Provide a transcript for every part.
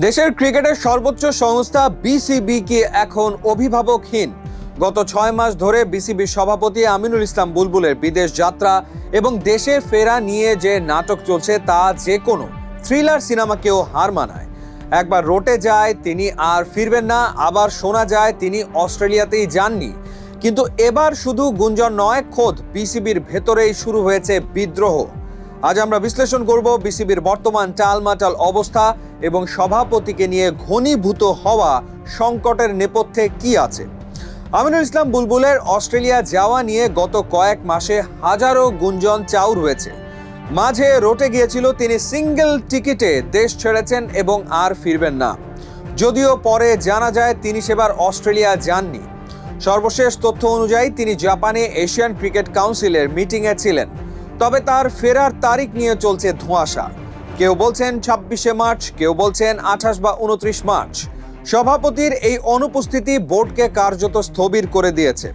দেশের ক্রিকেটের সর্বোচ্চ সংস্থা বিসিবি কি এখন অভিভাবকহীন? গত 6 মাস ধরে বিসিবির সভাপতি আমিনুল ইসলাম বুলবুলের বিদেশ যাত্রা এবং দেশে ফেরা নিয়ে যে নাটক চলছে তা যে কোনো থ্রিলার সিনেমাকেও হার মানায়। একবার রটে যায় তিনি আর ফিরবেন না, আবার শোনা যায় তিনি অস্ট্রেলিয়াতেই যাননি। কিন্তু এবার শুধু গুঞ্জন নয়, খোদ বিসিবির ভেতরেই শুরু হয়েছে বিদ্রোহ। আজ আমরা বিশ্লেষণ করব বিসিবির বর্তমান টালমাটাল অবস্থা এবং সভাপতিকে নিয়ে ঘনীভূত হওয়া সংকটের নেপথ্যে কি আছে। আমিনুল ইসলাম বুলবুলের অস্ট্রেলিয়া যাওয়া নিয়ে গত কয়েক মাসে হাজারো গুঞ্জন চাউর হয়েছে। মাঝে রটে গিয়েছিল তিনি সিঙ্গেল টিকিটে দেশ ছেড়েছেন এবং আর ফিরবেন না, যদিও পরে জানা যায় তিনি সেবার অস্ট্রেলিয়া যাননি। সর্বশেষ তথ্য অনুযায়ী তিনি জাপানে এশিয়ান ক্রিকেট কাউন্সিলের মিটিংয়ে ছিলেন, তবে তার ফেরার তারিখ নিয়ে চলছে ধোঁয়াশা। কেউ বলছেন 26শে মার্চ, কেউ বলছেন 28 বা 29 মার্চ। সভাপতির এই অনুপস্থিতি বোর্ডকে কার্যত স্থবির করে দিয়েছে।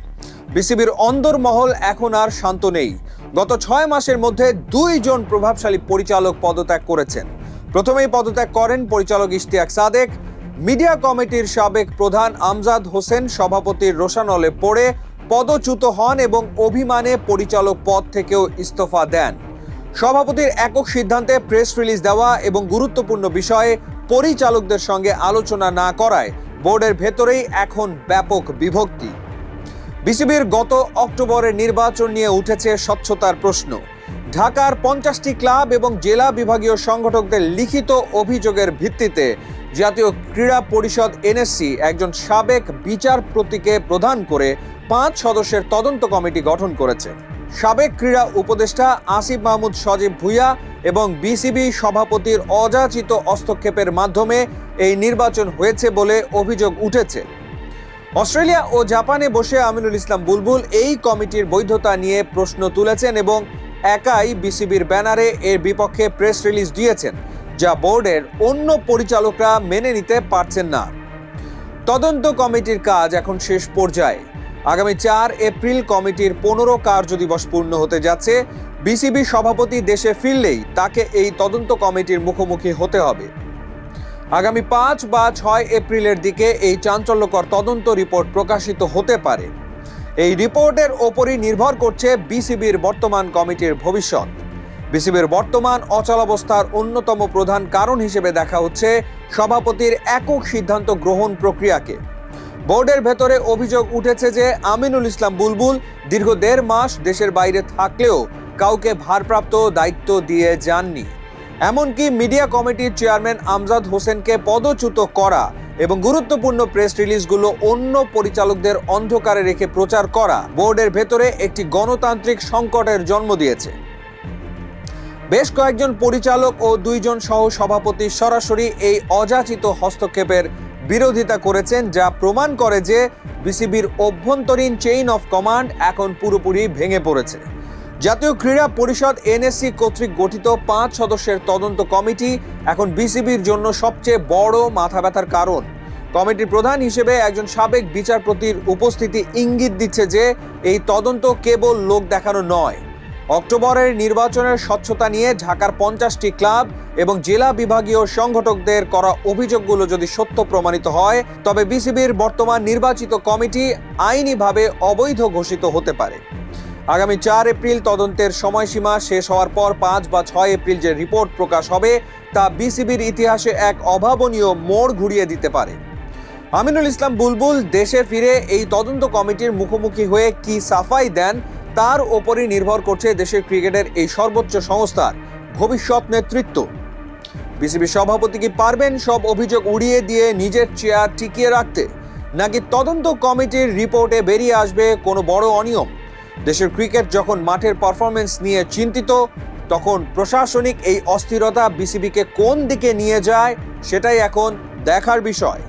বিসিবির অন্দরমহল এখন আর শান্ত নেই। গত 6 মাসের মধ্যে 2 জন প্রভাবশালী পরিচালক পদত্যাগ করেছেন। প্রথমেই পদত্যাগ করেন পরিচালক ইশতিয়াক সাদেক। মিডিয়া কমিটির সাবেক প্রধান আমজাদ হোসেন সভাপতির রোষানলে পড়ে পদচ্যুত হন এবং অভিমানে পরিচালক পদ থেকেও ইস্তফা দেন। সভাপতির একক সিদ্ধান্তে প্রেস রিলিজ দেওয়া এবং গুরুত্বপূর্ণ বিষয়ে পরিচালকদের সঙ্গে আলোচনা না করায় বোর্ডের ভেতরেই এখন ব্যাপক বিভক্তি। বিসিবির গত অক্টোবরের নির্বাচন নিয়ে উঠেছে স্বচ্ছতার প্রশ্ন। ঢাকার 50টি ক্লাব এবং জেলা বিভাগীয় সংগঠকদের লিখিত অভিযোগের ভিত্তিতে জাতীয় ক্রীড়া পরিষদ এনএসসি একজন সাবেক বিচারপতিকে প্রধান করে 5 সদস্যের তদন্ত কমিটি গঠন করেছে। সাবেক ক্রীড়া উপদেষ্টা আসিফ মাহমুদ সজীব ভুঁইয়া এবং বিসিবি সভাপতির অযাচিত হস্তক্ষেপের মাধ্যমে এই নির্বাচন হয়েছে বলে অভিযোগ উঠেছে। অস্ট্রেলিয়া ও জাপানে বসে আমিনুল ইসলাম বুলবুল এই কমিটির বৈধতা নিয়ে প্রশ্ন তুলেছেন এবং একাই বিসিবির ব্যানারে এর বিপক্ষে প্রেস রিলিজ দিয়েছেন, যা বোর্ডের অন্য পরিচালকরা মেনে নিতে পারছেন না। তদন্ত কমিটির কাজ এখন শেষ পর্যায়ে। আগামী 4 এপ্রিল কমিটির 15 কার্যদিবস পূর্ণ হতে যাচ্ছে। বিসিবি সভাপতি দেশে ফিরলেই তাকে এই তদন্ত কমিটির মুখোমুখি হতে হবে। আগামী 5 বা 6 এপ্রিলের দিকে এই চাঞ্চল্যকর তদন্ত রিপোর্ট প্রকাশিত হতে পারে। এই রিপোর্টের ওপরই নির্ভর করছে বিসিবির বর্তমান কমিটির ভবিষ্যৎ। বিসিবির বর্তমান অচলাবস্থার অন্যতম প্রধান কারণ হিসেবে দেখা হচ্ছে সভাপতির একক সিদ্ধান্ত গ্রহণ প্রক্রিয়াকে। বোর্ডের ভেতরে অভিযোগ উঠেছে যে আমিনুল ইসলাম বুলবুল দীর্ঘ 1.5 মাস দেশের বাইরে থাকলেও কাউকে ভারপ্রাপ্ত দায়িত্ব দিয়ে যাননি। এমনকি মিডিয়া কমিটির চেয়ারম্যান আমজাদ হোসেনকে পদচ্যুত করা এবং গুরুত্বপূর্ণ প্রেস রিলিজগুলো অন্য পরিচালকদের অন্ধকারে রেখে প্রচার করা বোর্ডের ভেতরে একটি গণতান্ত্রিক সংকটের জন্ম দিয়েছে। বেশ কয়েকজন পরিচালক ও 2 জন সহ সভাপতি সরাসরি এই অযাচিত হস্তক্ষেপের বিরোধিতা করেছেন, যা প্রমাণ করে যে বিসিবির অভ্যন্তরীণ চেইন অফ কমান্ড এখন পুরোপুরি ভেঙে পড়েছে। জাতীয় ক্রীড়া পরিষদ এনএসসি কর্তৃক গঠিত 5 সদস্যের তদন্ত কমিটি এখন বিসিবির জন্য সবচেয়ে বড় মাথা ব্যথার কারণ। কমিটির প্রধান হিসেবে একজন সাবেক বিচারপতির উপস্থিতি ইঙ্গিত দিচ্ছে যে এই তদন্ত কেবল লোক দেখানো নয়। অক্টোবরের নির্বাচনের স্বচ্ছতা নিয়ে ঢাকার 50টি ক্লাব এবং জেলা বিভাগীয় সংগঠকদের করা অভিযোগগুলো যদি সত্য প্রমাণিত হয়, তবে বিসিবির বর্তমান নির্বাচিত কমিটি আইনিভাবে অবৈধ ঘোষিত হতে পারে। আগামী 4 এপ্রিল তদন্তের সময়সীমা শেষ হওয়ার পর 5 বা 6 এপ্রিল যে রিপোর্ট প্রকাশ হবে তা বিসিবির ইতিহাসে এক অভাবনীয় মোড় ঘুরিয়ে দিতে পারে। আমিনুল ইসলাম বুলবুল দেশে ফিরে এই তদন্ত কমিটির মুখোমুখি হয়ে কি সাফাই দেন তার ওপরই নির্ভর করছে দেশের ক্রিকেটের এই সর্বোচ্চ সংস্থার ভবিষ্যৎ নেতৃত্ব। বিসিবি সভাপতি কি পারবেন সব অভিযোগ উড়িয়ে দিয়ে নিজের চেয়ার টিকিয়ে রাখতে, নাকি তদন্ত কমিটির রিপোর্টে বেরিয়ে আসবে কোনো বড় অনিয়ম? দেশের ক্রিকেট যখন মাঠের পারফরমেন্স নিয়ে চিন্তিত, তখন প্রশাসনিক এই অস্থিরতা বিসিবিকে কোন দিকে নিয়ে যায় সেটাই এখন দেখার বিষয়।